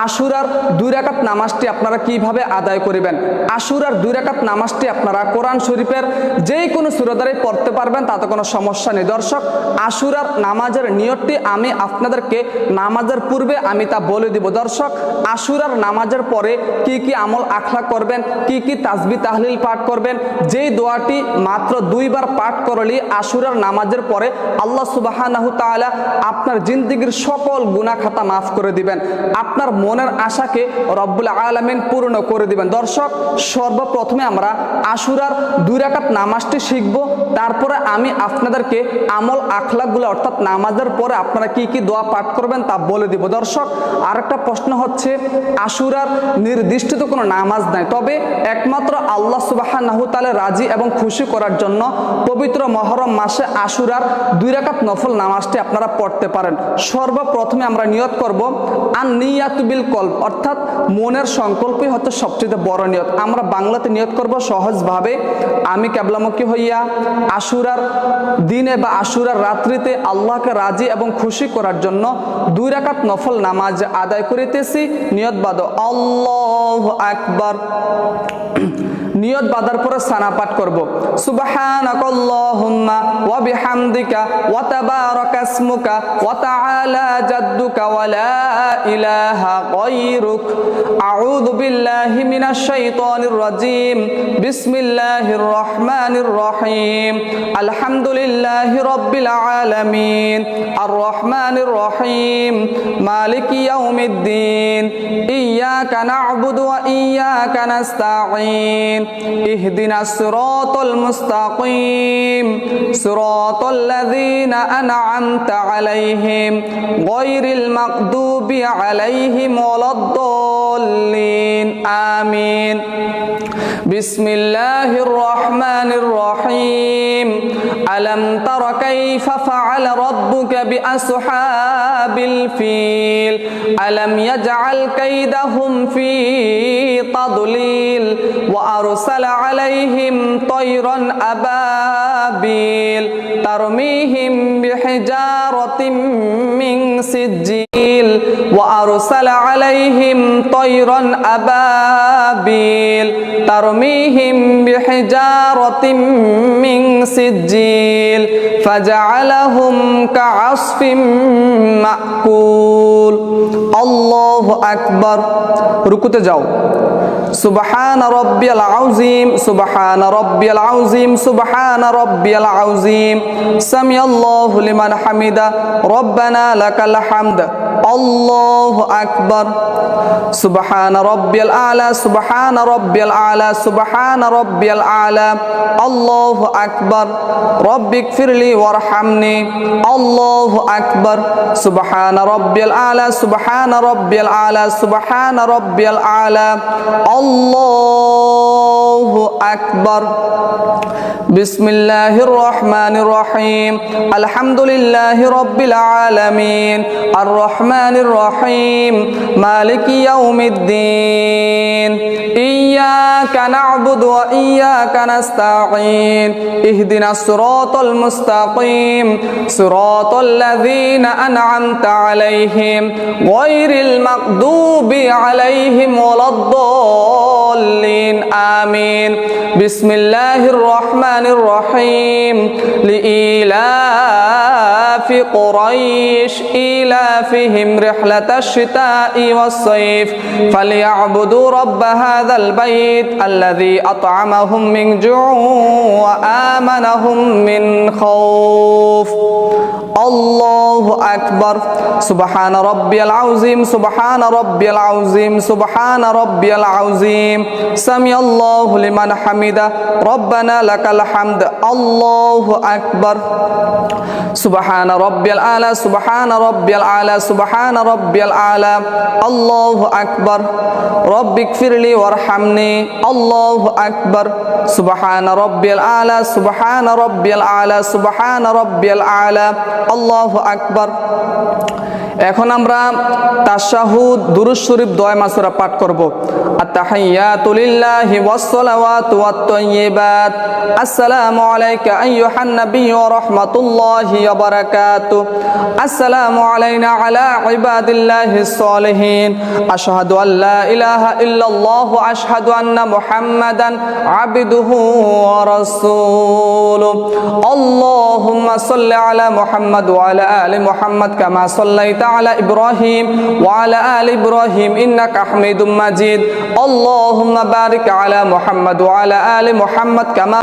আশুরার 2 রাকাত নামাজটি আপনারা কিভাবে আদায় করিবেন। আশুরার 2 রাকাত নামাজটি আপনারা কোরআন শরীফের যেই কোনো সূরা দ্বারাই পড়তে পারবেন, তাতে কোনো সমস্যা নেই। দর্শক, আশুরার নামাজের নিয়তটি আমি আপনাদেরকে নামাজের পূর্বে আমি তা বলে দিব। দর্শক, আশুরার নামাজের পরে কি কি আমল আখলা করবেন, কি কি তাসবিহ তাহলিল পাঠ করবেন, যেই দোয়াটি মাত্র 2 বার পাঠ করলেই আশুরার নামাজের পরে আল্লাহ সুবহানাহু তাআলা আপনার জিন্দেগীর সকল গুনাহ খাতা মাফ করে দিবেন, আপনার মনের আশাকে রব্বুল আলামিন পূর্ণ করে দিবেন। দর্শক, সর্বপ্রথমে আমরা আশুরার 2 রাকাত নামাজটি শিখব, তারপরে আমি আপনাদেরকে আমল আখলাকগুলো অর্থাৎ নামাজের পরে আপনারা কি কি দোয়া পাঠ করবেন তা বলে দিব। দর্শক, আরেকটা প্রশ্ন হচ্ছে, আশুরার নির্দিষ্ট তো কোনো নামাজ নাই, তবে একমাত্র আল্লাহ সুবহানাহু তাআলা রাজি এবং খুশি করার জন্য পবিত্র মহরম মাসে আশুরার 2 রাকাত নফল নামাজটি আপনারা পড়তে পারেন। সর্বপ্রথমে আমরা নিয়ত করব আন-নিয়াতু বিল কলব, অর্থাৎ মনের সংকল্পই হচ্ছে সবচেয়ে বড় নিয়ত। আমরা বাংলাতে নিয়ত করব সহজভাবে, আমি কিবলামুখী হইয়া আশুরার দিনে বা আশুরার রাত্রিতে আল্লাহকে রাজি এবং খুশি করার জন্য 2 রাকাত নফল নামাজ আদায় করিতেছি। নিয়ত বাঁধো, আল্লাহু আকবার। নিয়ত বাঁধার পরে সানা পাঠ করব, সুবহানাকাল্লাহুম্মা ওয়া বিহামদিকা ওয়া তাবারাকা ইসমুকা ওয়া তাআলা জাদ্দুকা ওয়া লা ইলাহা গায়রুক, আউযু বিল্লাহি মিনাশ শাইতানির রাজীম, বিসমিল্লাহির রহমানির রহিম, আলহামদুলিল্লাহি রাব্বিল আলামিন, আর রহমানির রহিম, মালিকি ইয়াউমিদ্দিন, ইয়্যাকা না'বুদু ওয়া ইয়্যাকা নাস্তাঈন, ইহদিনাস সিরাতাল মুস্তাকিম, সিরাতাল লাযীনা আন'আমতা আলাইহিম, গায়রিল মাগদুবি আলাইহিম ওয়ালাদ-দাল্লিন, আমিন। বিসমিল্লাহির রহমানির রহিম, আলাম তারা কাইফা ফাআলা রাব্বুকা বিআসহাবিল ফিল, আলাম ইয়াজআল কাইদাহুম ফি তাদলিল, ওয়া আরসালা আলাইহিম তায়রান আবাবিল, তারমিহিম বিহিজারাতিম মিন সিজ্জিল, ওয়া আরসালা আলাইহিম তায়রান আবাবিল, তারমিহিম বিহিজারাতিম মিন সিজ্জিল, ফাজআলাহুম কাআসফিম মাকুল। আল্লাহু আকবার। রুকুতে যাও, সুবহান রাব্বিয়াল আযীম, সুবহান রাব্বিয়াল আযীম, সুবহান রাব্বিয়াল আযীম, সামিআল্লাহু লিমান হামিদা, রব্বানা লাকাল হামদ, আল্লাহু আকবার। সুবহান রাব্বিয়াল আলা, সুবহান রাব্বিয়াল আলা, সুবহান রাব্বিয়াল আলা, আল্লাহু আকবার। রব্বিগফিরলি ওয়ারহামনি, আল্লাহু আকবার। সুবহান রাব্বিয়াল আলা, সুবহান রাব্বিয়াল আলা, সুবহান রাব্বিয়াল আলা, আল্লাহু আকবার। বিসমিল্লাহির রহমানির রহিম, আলহামদুলিল্লাহি রাব্বিল আলামিন, আর রহমানির রহিম, মালিকি ইয়াউমিদ্দিন, ইয়্যাকা না'বুদু ওয়া ইয়্যাকা নাস্তাঈন, ইহদিনাস সিরাতাল মুস্তাকিম, সিরাতাল লাযীনা আন'আমতা আলাইহিম, গায়রিল মাগদুবি আলাইহিম ওয়ালাদ-দাল্লিন, আমিন। বিসমিল্লাহির রহমানির রহিম, লিইলাফি কুরাইশ ইলাফিহিম রিহলাতাশ শিতাই ওয়াস সাইফ, ফালিয়া'বুদু রাব্ব হাযাল বাইত আল্লাযী আত'আমাহুম মিন জু'in ওয়া আমানাহুম মিন খাউফ। আল্লাহু আকবার। সুবহান রাব্বিয়াল আযীম, সুবহান রাব্বিয়াল আযীম, সুবহান রাব্বিয়াল আযীম, সামিআল্লাহু লিমান হামিদা, রব্বানা লাকাল হামদ, আল্লাহু আকবার। সুবহান রাব্বিয়াল আলা, সুবহান রাব্বিয়াল আলা, সুবহান রাব্বিয়াল আলা, আল্লাহু আকবার। রব্বিগফিরলি ওয়ারহামনি, আল্লাহু আকবার। সুবহান রাব্বিয়াল আলা, সুবহান রাব্বিয়াল আলা, সুবহান রাব্বিয়াল আলা, আল্লাহু আকবার। এখন আমরা তাশাহুদ, দুরূদ শরীফ, দোয়া মাসুরা পাঠ করব। التحيات لله والصلوات والطيبات السلام عليك أيها النبي ورحمة الله وبركاته السلام علينا على عباد الله الصالحين أشهد أن لا إله إلا الله وأشهد أن محمدا عبده ورسوله اللهم صل على محمد وعلى آل محمد كما صليت على إبراهيم وعلى آل إبراهيم إنك حميد مجيد اللهم بارك على محمد وعلى آل محمد كما